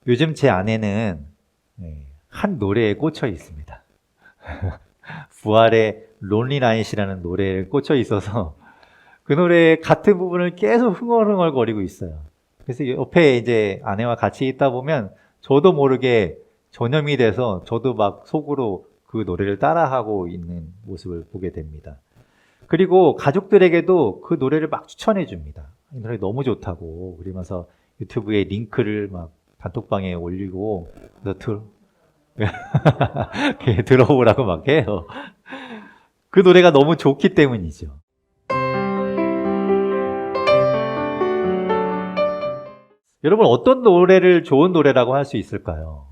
요즘 제 아내는 한 노래에 꽂혀 있습니다. 부활의 론리 나잇이라는 노래에 꽂혀 있어서 그 노래 같은 부분을 계속 흥얼흥얼 거리고 있어요. 그래서 옆에 이제 아내와 같이 있다 보면 저도 모르게 전염이 돼서 저도 막 속으로 그 노래를 따라하고 있는 모습을 보게 됩니다. 그리고 가족들에게도 그 노래를 막 추천해 줍니다. 이 노래 너무 좋다고. 그러면서 유튜브에 링크를 막 단톡방에 올리고 그래서 들어오라고 막 해요. 그 노래가 너무 좋기 때문이죠. 여러분 어떤 노래를 좋은 노래라고 할 수 있을까요?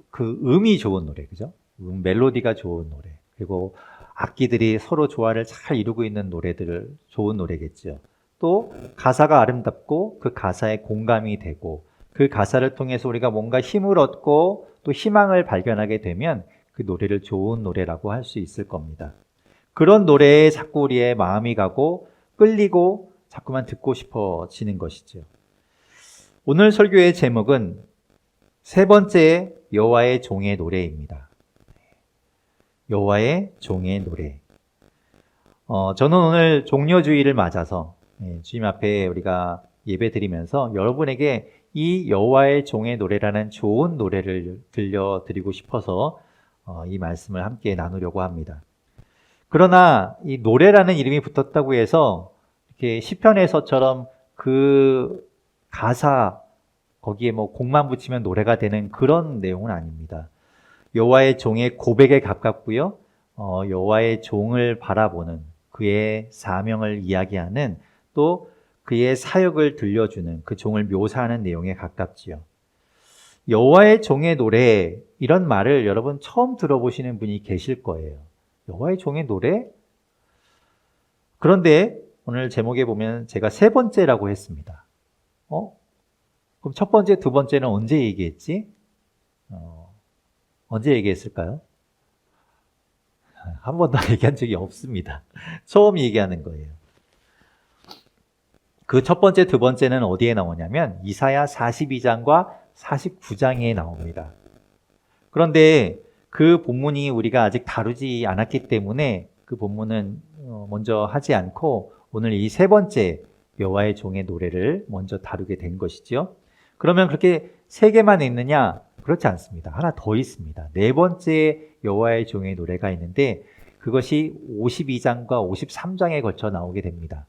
그 음이 좋은 노래, 그죠? 멜로디가 좋은 노래. 그리고 악기들이 서로 조화를 잘 이루고 있는 노래들을 좋은 노래겠죠. 또 가사가 아름답고 그 가사에 공감이 되고 그 가사를 통해서 우리가 뭔가 힘을 얻고 또 희망을 발견하게 되면 그 노래를 좋은 노래라고 할 수 있을 겁니다. 그런 노래에 자꾸 우리의 마음이 가고 끌리고 자꾸만 듣고 싶어지는 것이죠. 오늘 설교의 제목은 세 번째 여호와의 종의 노래입니다. 여호와의 종의 노래. 저는 오늘 종려주일을 맞아서 주님 앞에 우리가 예배드리면서 여러분에게 이 여호와의 종의 노래라는 좋은 노래를 들려드리고 싶어서 이 말씀을 함께 나누려고 합니다. 그러나 이 노래라는 이름이 붙었다고 해서 이렇게 시편에서처럼 그 가사 거기에 뭐 곡만 붙이면 노래가 되는 그런 내용은 아닙니다. 여호와의 종의 고백에 가깝고요. 여호와의 종을 바라보는 그의 사명을 이야기하는 또 그의 사역을 들려주는 그 종을 묘사하는 내용에 가깝지요. 여호와의 종의 노래 이런 말을 여러분 처음 들어보시는 분이 계실 거예요. 여호와의 종의 노래? 그런데 오늘 제목에 보면 제가 세 번째라고 했습니다. 그럼 첫 번째, 두 번째는 언제 얘기했지? 언제 얘기했을까요? 한 번도 얘기한 적이 없습니다. 처음 얘기하는 거예요. 그 첫 번째, 두 번째는 어디에 나오냐면 이사야 42장과 49장에 나옵니다. 그런데 그 본문이 우리가 아직 다루지 않았기 때문에 그 본문은 먼저 하지 않고 오늘 이 세 번째 여호와의 종의 노래를 먼저 다루게 된 것이죠. 그러면 그렇게 세 개만 있느냐? 그렇지 않습니다. 하나 더 있습니다. 네 번째 여호와의 종의 노래가 있는데 그것이 52장과 53장에 걸쳐 나오게 됩니다.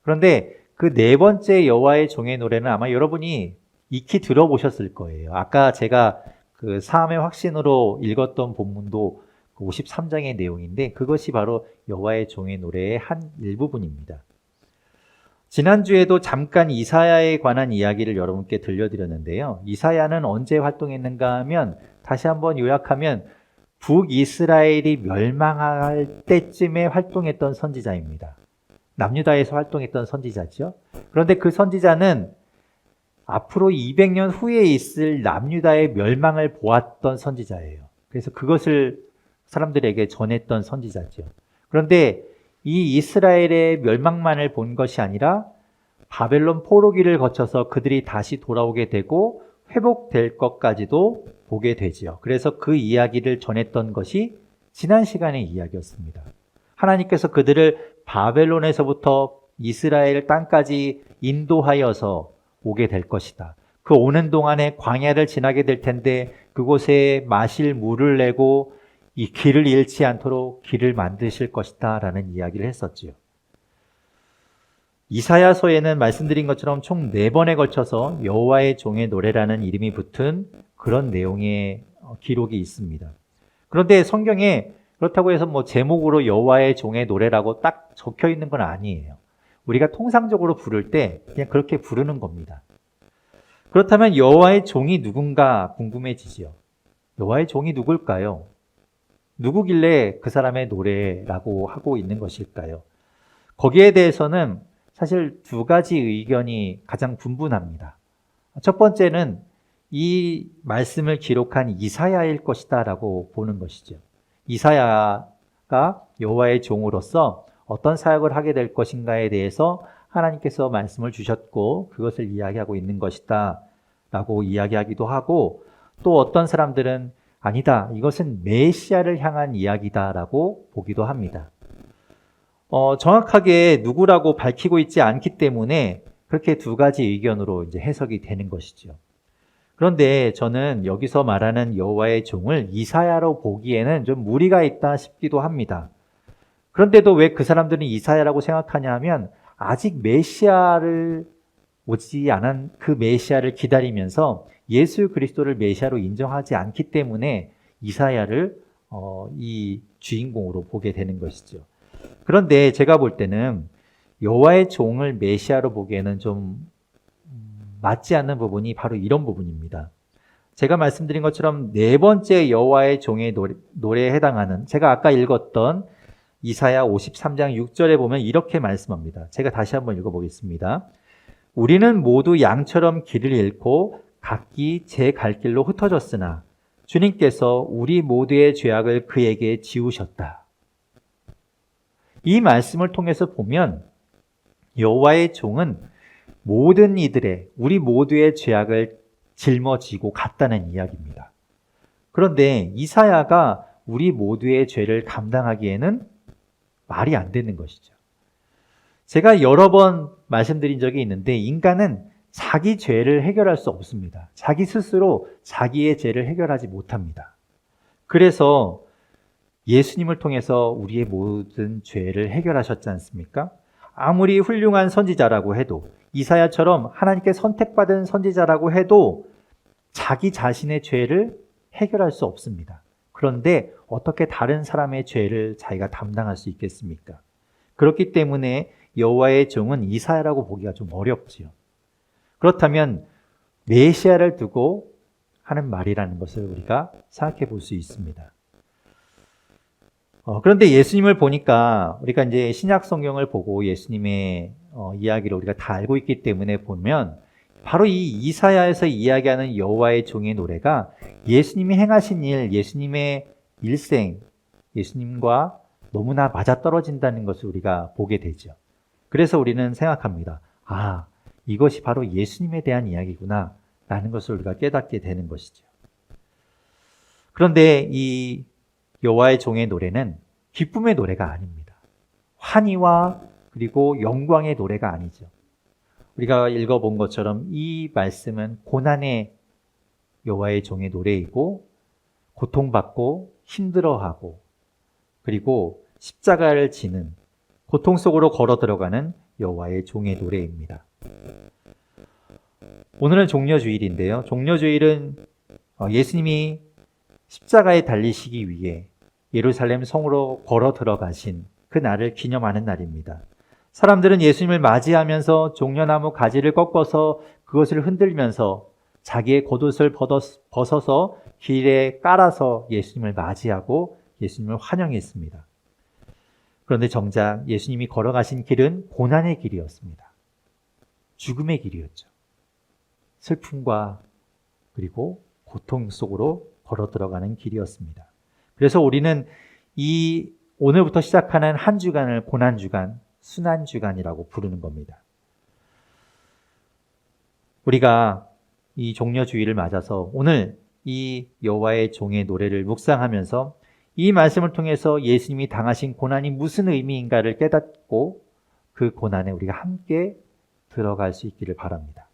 그런데 그 네 번째 여호와의 종의 노래는 아마 여러분이 익히 들어보셨을 거예요. 아까 제가 그 사함의 확신으로 읽었던 본문도 53장의 내용인데 그것이 바로 여호와의 종의 노래의 한 일부분입니다. 지난주에도 잠깐 이사야에 관한 이야기를 여러분께 들려드렸는데요. 이사야는 언제 활동했는가 하면 다시 한번 요약하면 북이스라엘이 멸망할 때쯤에 활동했던 선지자입니다. 남유다에서 활동했던 선지자죠. 그런데 그 선지자는 앞으로 200년 후에 있을 남유다의 멸망을 보았던 선지자예요. 그래서 그것을 사람들에게 전했던 선지자죠. 그런데 이 이스라엘의 멸망만을 본 것이 아니라 바벨론 포로기를 거쳐서 그들이 다시 돌아오게 되고 회복될 것까지도 보게 되지요. 그래서 그 이야기를 전했던 것이 지난 시간의 이야기였습니다. 하나님께서 그들을 바벨론에서부터 이스라엘 땅까지 인도하여서 오게 될 것이다. 그 오는 동안에 광야를 지나게 될 텐데 그곳에 마실 물을 내고 이 길을 잃지 않도록 길을 만드실 것이다 라는 이야기를 했었지요. 이사야서에는 말씀드린 것처럼 총 4번에 걸쳐서 여호와의 종의 노래라는 이름이 붙은 그런 내용의 기록이 있습니다. 그런데 성경에 그렇다고 해서 뭐 제목으로 여호와의 종의 노래라고 딱 적혀 있는 건 아니에요. 우리가 통상적으로 부를 때 그냥 그렇게 부르는 겁니다. 그렇다면 여호와의 종이 누군가 궁금해지지요. 여호와의 종이 누굴까요? 누구길래 그 사람의 노래라고 하고 있는 것일까요? 거기에 대해서는 사실 두 가지 의견이 가장 분분합니다. 첫 번째는 이 말씀을 기록한 이사야일 것이다 라고 보는 것이죠. 이사야가 여호와의 종으로서 어떤 사역을 하게 될 것인가에 대해서 하나님께서 말씀을 주셨고 그것을 이야기하고 있는 것이다 라고 이야기하기도 하고, 또 어떤 사람들은 아니다, 이것은 메시아를 향한 이야기다라고 보기도 합니다. 정확하게 누구라고 밝히고 있지 않기 때문에 그렇게 두 가지 의견으로 이제 해석이 되는 것이죠. 그런데 저는 여기서 말하는 여호와의 종을 이사야로 보기에는 좀 무리가 있다 싶기도 합니다. 그런데도 왜 그 사람들은 이사야라고 생각하냐 하면 아직 메시아를 오지 않은 그 메시아를 기다리면서 예수 그리스도를 메시아로 인정하지 않기 때문에 이사야를 이 주인공으로 보게 되는 것이죠. 그런데 제가 볼 때는 여호와의 종을 메시아로 보기에는 좀 맞지 않는 부분이 바로 이런 부분입니다. 제가 말씀드린 것처럼 네 번째 여호와의 종의 노래에 해당하는, 제가 아까 읽었던 이사야 53장 6절에 보면 이렇게 말씀합니다. 제가 다시 한번 읽어보겠습니다. 우리는 모두 양처럼 길을 잃고 각기 제 갈 길로 흩어졌으나 주님께서 우리 모두의 죄악을 그에게 지우셨다. 이 말씀을 통해서 보면 여호와의 종은 모든 이들의, 우리 모두의 죄악을 짊어지고 갔다는 이야기입니다. 그런데 이사야가 우리 모두의 죄를 감당하기에는 말이 안 되는 것이죠. 제가 여러 번 말씀드린 적이 있는데 인간은 자기 죄를 해결할 수 없습니다. 자기 스스로 자기의 죄를 해결하지 못합니다. 그래서 예수님을 통해서 우리의 모든 죄를 해결하셨지 않습니까? 아무리 훌륭한 선지자라고 해도, 이사야처럼 하나님께 선택받은 선지자라고 해도 자기 자신의 죄를 해결할 수 없습니다. 그런데 어떻게 다른 사람의 죄를 자기가 담당할 수 있겠습니까? 그렇기 때문에 여호와의 종은 이사야라고 보기가 좀 어렵지요. 그렇다면 메시아를 두고 하는 말이라는 것을 우리가 생각해 볼 수 있습니다. 그런데 예수님을 보니까 우리가 이제 신약 성경을 보고 예수님의 이야기를 우리가 다 알고 있기 때문에 보면 바로 이 이사야에서 이야기하는 여호와의 종의 노래가 예수님이 행하신 일, 예수님의 일생, 예수님과 너무나 맞아떨어진다는 것을 우리가 보게 되죠. 그래서 우리는 생각합니다. 아, 이것이 바로 예수님에 대한 이야기구나 라는 것을 우리가 깨닫게 되는 것이죠. 그런데 이 여호와의 종의 노래는 기쁨의 노래가 아닙니다. 환희와 그리고 영광의 노래가 아니죠. 우리가 읽어본 것처럼 이 말씀은 고난의 여호와의 종의 노래이고, 고통받고 힘들어하고 그리고 십자가를 지는 고통 속으로 걸어 들어가는 여호와의 종의 노래입니다. 오늘은 종려주일인데요. 종려주일은 예수님이 십자가에 달리시기 위해 예루살렘 성으로 걸어 들어가신 그 날을 기념하는 날입니다. 사람들은 예수님을 맞이하면서 종려나무 가지를 꺾어서 그것을 흔들면서 자기의 겉옷을 벗어서 길에 깔아서 예수님을 맞이하고 예수님을 환영했습니다. 그런데 정작 예수님이 걸어가신 길은 고난의 길이었습니다. 죽음의 길이었죠. 슬픔과 그리고 고통 속으로 걸어 들어가는 길이었습니다. 그래서 우리는 이 오늘부터 시작하는 한 주간을 고난주간, 순환주간이라고 부르는 겁니다. 우리가 이 종려주일을 맞아서 오늘 이 여호와의 종의 노래를 묵상하면서 이 말씀을 통해서 예수님이 당하신 고난이 무슨 의미인가를 깨닫고 그 고난에 우리가 함께 들어갈 수 있기를 바랍니다.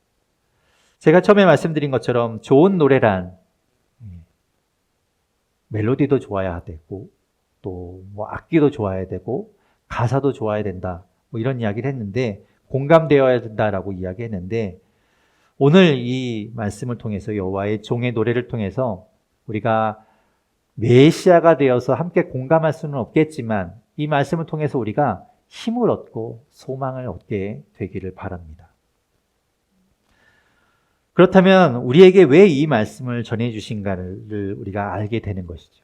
제가 처음에 말씀드린 것처럼 좋은 노래란 멜로디도 좋아야 되고 또 뭐 악기도 좋아야 되고 가사도 좋아야 된다, 뭐 이런 이야기를 했는데, 공감되어야 된다라고 이야기했는데, 오늘 이 말씀을 통해서 여호와의 종의 노래를 통해서 우리가 메시아가 되어서 함께 공감할 수는 없겠지만 이 말씀을 통해서 우리가 힘을 얻고 소망을 얻게 되기를 바랍니다. 그렇다면 우리에게 왜 이 말씀을 전해주신가를 우리가 알게 되는 것이죠.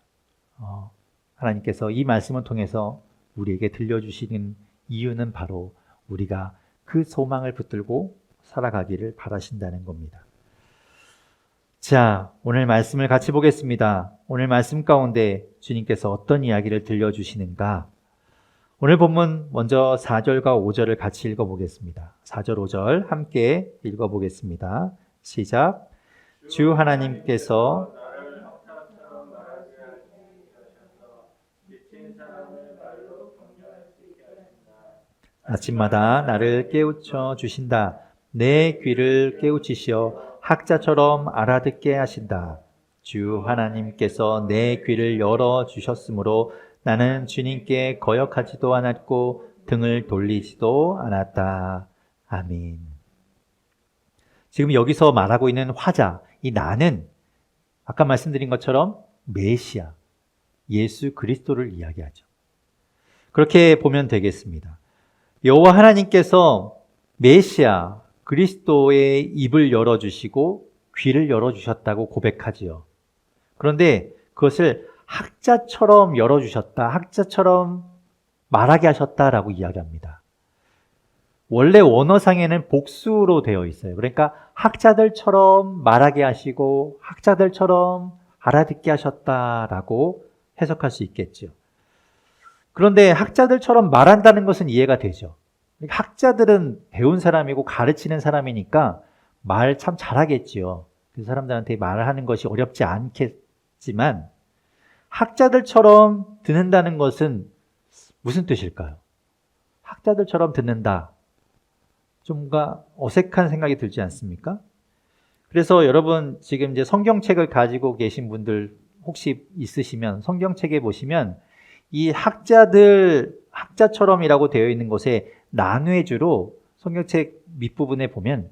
하나님께서 이 말씀을 통해서 우리에게 들려주시는 이유는 바로 우리가 그 소망을 붙들고 살아가기를 바라신다는 겁니다. 자, 오늘 말씀을 같이 보겠습니다. 오늘 말씀 가운데 주님께서 어떤 이야기를 들려주시는가? 오늘 본문 먼저 4절과 5절을 같이 읽어보겠습니다. 4절, 5절 함께 읽어보겠습니다. 시작. 주 하나님께서 아침마다 나를 깨우쳐 주신다. 내 귀를 깨우치시어 학자처럼 알아듣게 하신다. 주 하나님께서 내 귀를 열어 주셨으므로 나는 주님께 거역하지도 않았고 등을 돌리지도 않았다. 아멘. 지금 여기서 말하고 있는 화자, 이 나는 아까 말씀드린 것처럼 메시아, 예수 그리스도를 이야기하죠. 그렇게 보면 되겠습니다. 여호와 하나님께서 메시아, 그리스도의 입을 열어주시고 귀를 열어주셨다고 고백하지요. 그런데 그것을 학자처럼 열어주셨다, 학자처럼 말하게 하셨다라고 이야기합니다. 원래 원어상에는 복수로 되어 있어요. 그러니까 학자들처럼 말하게 하시고 학자들처럼 알아듣게 하셨다라고 해석할 수 있겠죠. 그런데 학자들처럼 말한다는 것은 이해가 되죠. 학자들은 배운 사람이고 가르치는 사람이니까 말 참 잘하겠지요. 그 사람들한테 말하는 것이 어렵지 않겠지만 학자들처럼 듣는다는 것은 무슨 뜻일까요? 학자들처럼 듣는다. 좀가 어색한 생각이 들지 않습니까? 그래서 여러분 지금 이제 성경책을 가지고 계신 분들 혹시 있으시면 성경책에 보시면 이 학자처럼이라고 되어 있는 것에 랑회주로 성경책 밑부분에 보면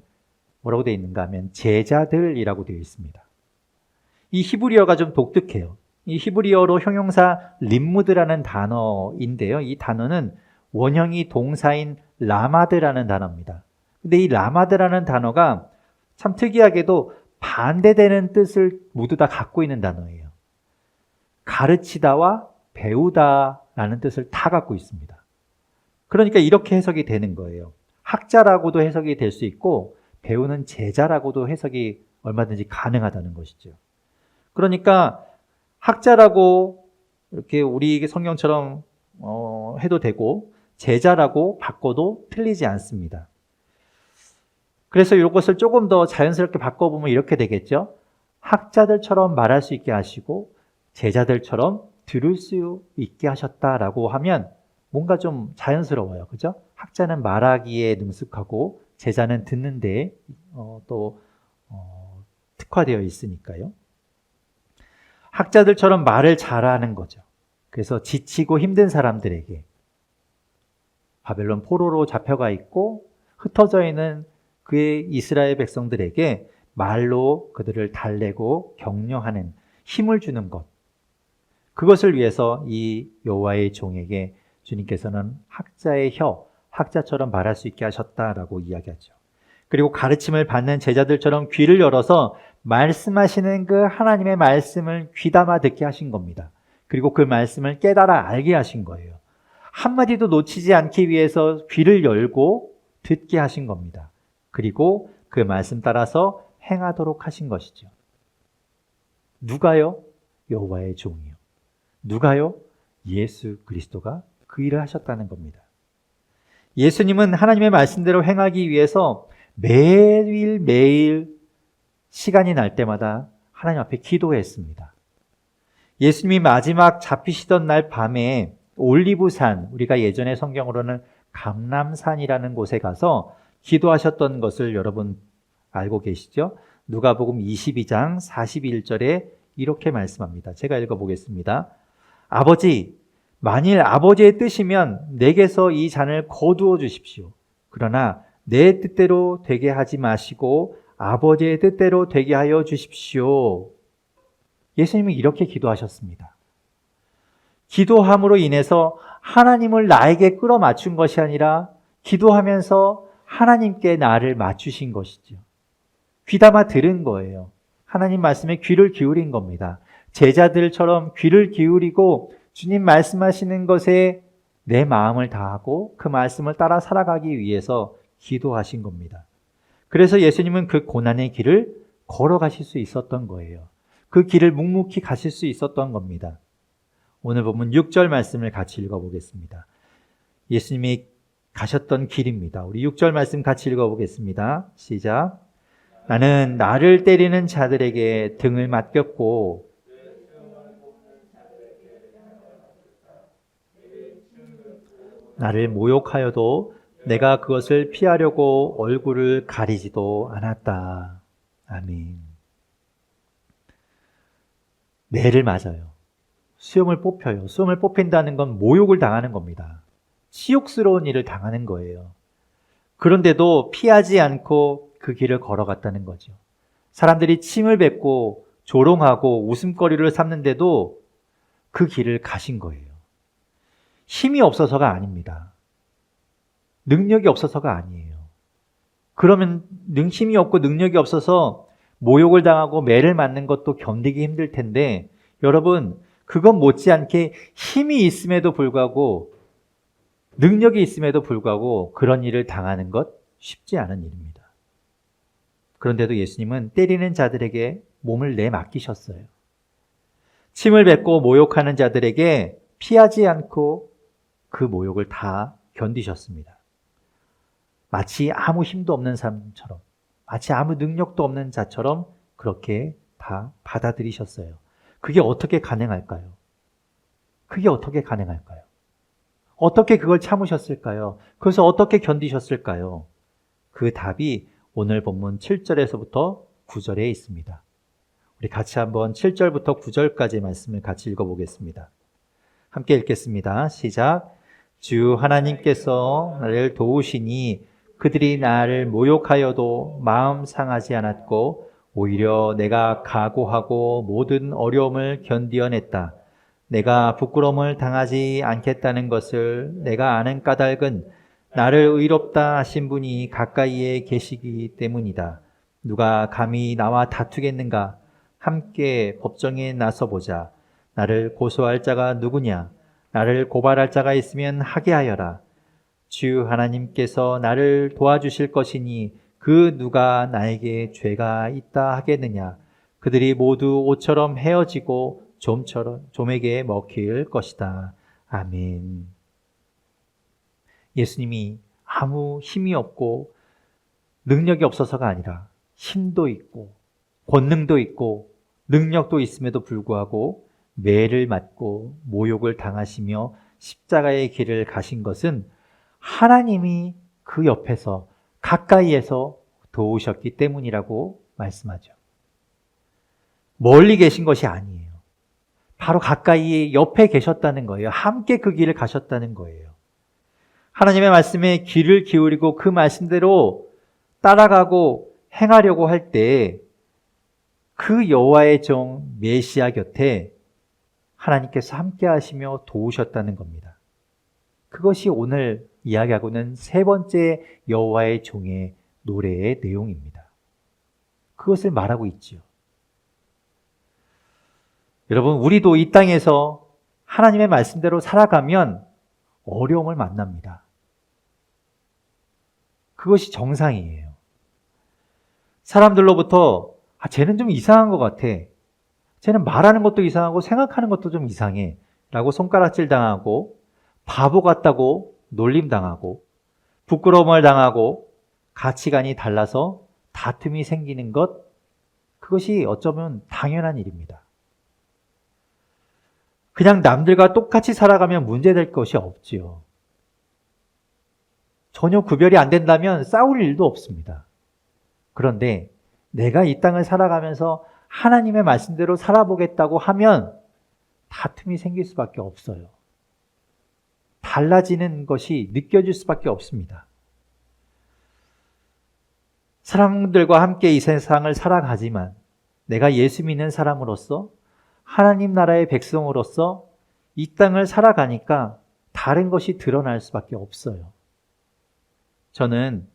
뭐라고 되어 있는가 하면 제자들이라고 되어 있습니다. 이 히브리어가 좀 독특해요. 이 히브리어로 형용사 림무드라는 단어인데요. 이 단어는 원형이 동사인 라마드라는 단어입니다. 근데 이 라마드라는 단어가 참 특이하게도 반대되는 뜻을 모두 다 갖고 있는 단어예요. 가르치다와 배우다라는 뜻을 다 갖고 있습니다. 그러니까 이렇게 해석이 되는 거예요. 학자라고도 해석이 될 수 있고 배우는 제자라고도 해석이 얼마든지 가능하다는 것이죠. 그러니까 학자라고 이렇게 우리 성경처럼 해도 되고 제자라고 바꿔도 틀리지 않습니다. 그래서 이것을 조금 더 자연스럽게 바꿔보면 이렇게 되겠죠. 학자들처럼 말할 수 있게 하시고 제자들처럼 들을 수 있게 하셨다라고 하면 뭔가 좀 자연스러워요. 그죠? 학자는 말하기에 능숙하고 제자는 듣는데 특화되어 있으니까요. 학자들처럼 말을 잘하는 거죠. 그래서 지치고 힘든 사람들에게 바벨론 포로로 잡혀가 있고 흩어져 있는 그의 이스라엘 백성들에게 말로 그들을 달래고 격려하는 힘을 주는 것. 그것을 위해서 이 여호와의 종에게 주님께서는 학자의 혀, 학자처럼 말할 수 있게 하셨다라고 이야기하죠. 그리고 가르침을 받는 제자들처럼 귀를 열어서 말씀하시는 그 하나님의 말씀을 귀담아 듣게 하신 겁니다. 그리고 그 말씀을 깨달아 알게 하신 거예요. 한마디도 놓치지 않기 위해서 귀를 열고 듣게 하신 겁니다. 그리고 그 말씀 따라서 행하도록 하신 것이죠. 누가요? 여호와의 종이요. 누가요? 예수 그리스도가 그 일을 하셨다는 겁니다. 예수님은 하나님의 말씀대로 행하기 위해서 매일 시간이 날 때마다 하나님 앞에 기도했습니다. 예수님이 마지막 잡히시던 날 밤에 올리브산, 우리가 예전에 성경으로는 감람산이라는 곳에 가서 기도하셨던 것을 여러분 알고 계시죠? 누가복음 22장 41절에 이렇게 말씀합니다. 제가 읽어보겠습니다. 아버지, 만일 아버지의 뜻이면 내게서 이 잔을 거두어 주십시오. 그러나 내 뜻대로 되게 하지 마시고 아버지의 뜻대로 되게 하여 주십시오. 예수님이 이렇게 기도하셨습니다. 기도함으로 인해서 하나님을 나에게 끌어맞춘 것이 아니라 기도하면서 하나님께 나를 맞추신 것이죠. 귀담아 들은 거예요. 하나님 말씀에 귀를 기울인 겁니다. 제자들처럼 귀를 기울이고 주님 말씀하시는 것에 내 마음을 다하고 그 말씀을 따라 살아가기 위해서 기도하신 겁니다. 그래서 예수님은 그 고난의 길을 걸어가실 수 있었던 거예요. 그 길을 묵묵히 가실 수 있었던 겁니다. 오늘 보면 6절 말씀을 같이 읽어보겠습니다. 예수님이 가셨던 길입니다. 우리 6절 말씀 같이 읽어보겠습니다. 시작. 나는 나를 때리는 자들에게 등을 맡겼고 나를 모욕하여도 내가 그것을 피하려고 얼굴을 가리지도 않았다. 아멘. 매를 맞아요. 수염을 뽑혀요. 수염을 뽑힌다는 건 모욕을 당하는 겁니다. 치욕스러운 일을 당하는 거예요. 그런데도 피하지 않고 그 길을 걸어갔다는 거죠. 사람들이 침을 뱉고 조롱하고 웃음거리를 삼는데도 그 길을 가신 거예요. 힘이 없어서가 아닙니다. 능력이 없어서가 아니에요. 그러면 힘이 없고 능력이 없어서 모욕을 당하고 매를 맞는 것도 견디기 힘들 텐데 여러분 그건 못지않게 힘이 있음에도 불구하고 능력이 있음에도 불구하고 그런 일을 당하는 것 쉽지 않은 일입니다. 그런데도 예수님은 때리는 자들에게 몸을 내맡기셨어요. 침을 뱉고 모욕하는 자들에게 피하지 않고 그 모욕을 다 견디셨습니다. 마치 아무 힘도 없는 사람처럼, 마치 아무 능력도 없는 자처럼 그렇게 다 받아들이셨어요. 그게 어떻게 가능할까요? 그게 어떻게 가능할까요? 어떻게 그걸 참으셨을까요? 그래서 어떻게 견디셨을까요? 그 답이 오늘 본문 7절에서부터 9절에 있습니다. 우리 같이 한번 7절부터 9절까지 말씀을 같이 읽어보겠습니다. 함께 읽겠습니다. 시작. 주 하나님께서 나를 도우시니 그들이 나를 모욕하여도 마음 상하지 않았고 오히려 내가 각오하고 모든 어려움을 견디어냈다. 내가 부끄러움을 당하지 않겠다는 것을 내가 아는 까닭은 나를 의롭다 하신 분이 가까이에 계시기 때문이다. 누가 감히 나와 다투겠는가? 함께 법정에 나서보자. 나를 고소할 자가 누구냐? 나를 고발할 자가 있으면 하게 하여라. 주 하나님께서 나를 도와주실 것이니 그 누가 나에게 죄가 있다 하겠느냐? 그들이 모두 옷처럼 헤어지고 좀에게 먹힐 것이다. 아멘. 예수님이 아무 힘이 없고 능력이 없어서가 아니라 힘도 있고 권능도 있고 능력도 있음에도 불구하고 매를 맞고 모욕을 당하시며 십자가의 길을 가신 것은 하나님이 그 옆에서 가까이에서 도우셨기 때문이라고 말씀하죠. 멀리 계신 것이 아니에요. 바로 가까이 옆에 계셨다는 거예요. 함께 그 길을 가셨다는 거예요. 하나님의 말씀에 귀를 기울이고 그 말씀대로 따라가고 행하려고 할 때 그 여호와의 종 메시아 곁에 하나님께서 함께 하시며 도우셨다는 겁니다. 그것이 오늘 이야기하고는 세 번째 여호와의 종의 노래의 내용입니다. 그것을 말하고 있지요. 여러분, 우리도 이 땅에서 하나님의 말씀대로 살아가면 어려움을 만납니다. 그것이 정상이에요. 사람들로부터 쟤는 좀 이상한 것 같아. 쟤는 말하는 것도 이상하고 생각하는 것도 좀 이상해. 라고 손가락질 당하고 바보 같다고 놀림당하고 부끄러움을 당하고 가치관이 달라서 다툼이 생기는 것, 그것이 어쩌면 당연한 일입니다. 그냥 남들과 똑같이 살아가면 문제될 것이 없지요. 전혀 구별이 안 된다면 싸울 일도 없습니다. 그런데 내가 이 땅을 살아가면서 하나님의 말씀대로 살아보겠다고 하면 다툼이 생길 수밖에 없어요. 달라지는 것이 느껴질 수밖에 없습니다. 사람들과 함께 이 세상을 살아가지만 내가 예수 믿는 사람으로서 하나님 나라의 백성으로서 이 땅을 살아가니까 다른 것이 드러날 수밖에 없어요. 저는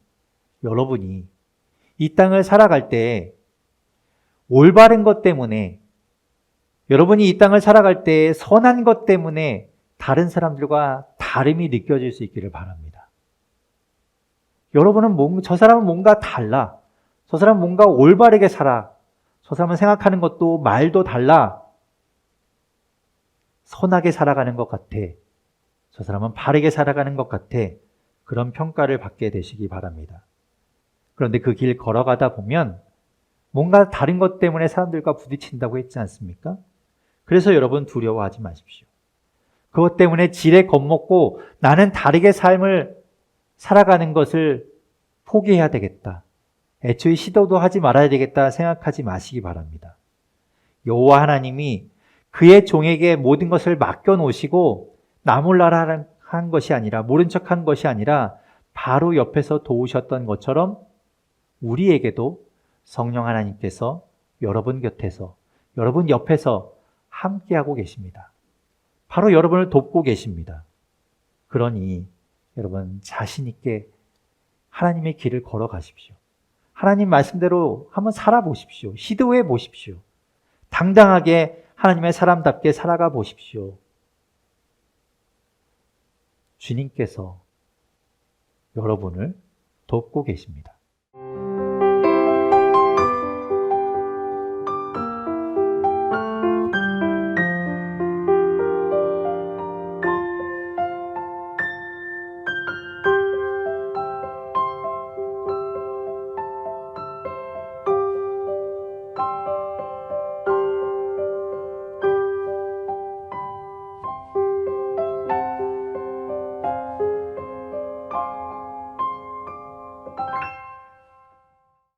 여러분이 이 땅을 살아갈 때 올바른 것 때문에, 여러분이 이 땅을 살아갈 때 선한 것 때문에 다른 사람들과 다름이 느껴질 수 있기를 바랍니다. 여러분은 저 사람은 뭔가 달라. 저 사람은 뭔가 올바르게 살아. 저 사람은 생각하는 것도 말도 달라. 선하게 살아가는 것 같아. 저 사람은 바르게 살아가는 것 같아. 그런 평가를 받게 되시기 바랍니다. 그런데 그 길 걸어가다 보면 뭔가 다른 것 때문에 사람들과 부딪힌다고 했지 않습니까? 그래서 여러분 두려워하지 마십시오. 그것 때문에 지레 겁먹고 나는 다르게 삶을 살아가는 것을 포기해야 되겠다. 애초에 시도도 하지 말아야 되겠다 생각하지 마시기 바랍니다. 여호와 하나님이 그의 종에게 모든 것을 맡겨놓으시고 나 몰라라 한 것이 아니라, 모른 척한 것이 아니라 바로 옆에서 도우셨던 것처럼 우리에게도 성령 하나님께서 여러분 곁에서, 여러분 옆에서 함께하고 계십니다. 바로 여러분을 돕고 계십니다. 그러니 여러분 자신 있게 하나님의 길을 걸어가십시오. 하나님 말씀대로 한번 살아보십시오. 시도해 보십시오. 당당하게 하나님의 사람답게 살아가 보십시오. 주님께서 여러분을 돕고 계십니다.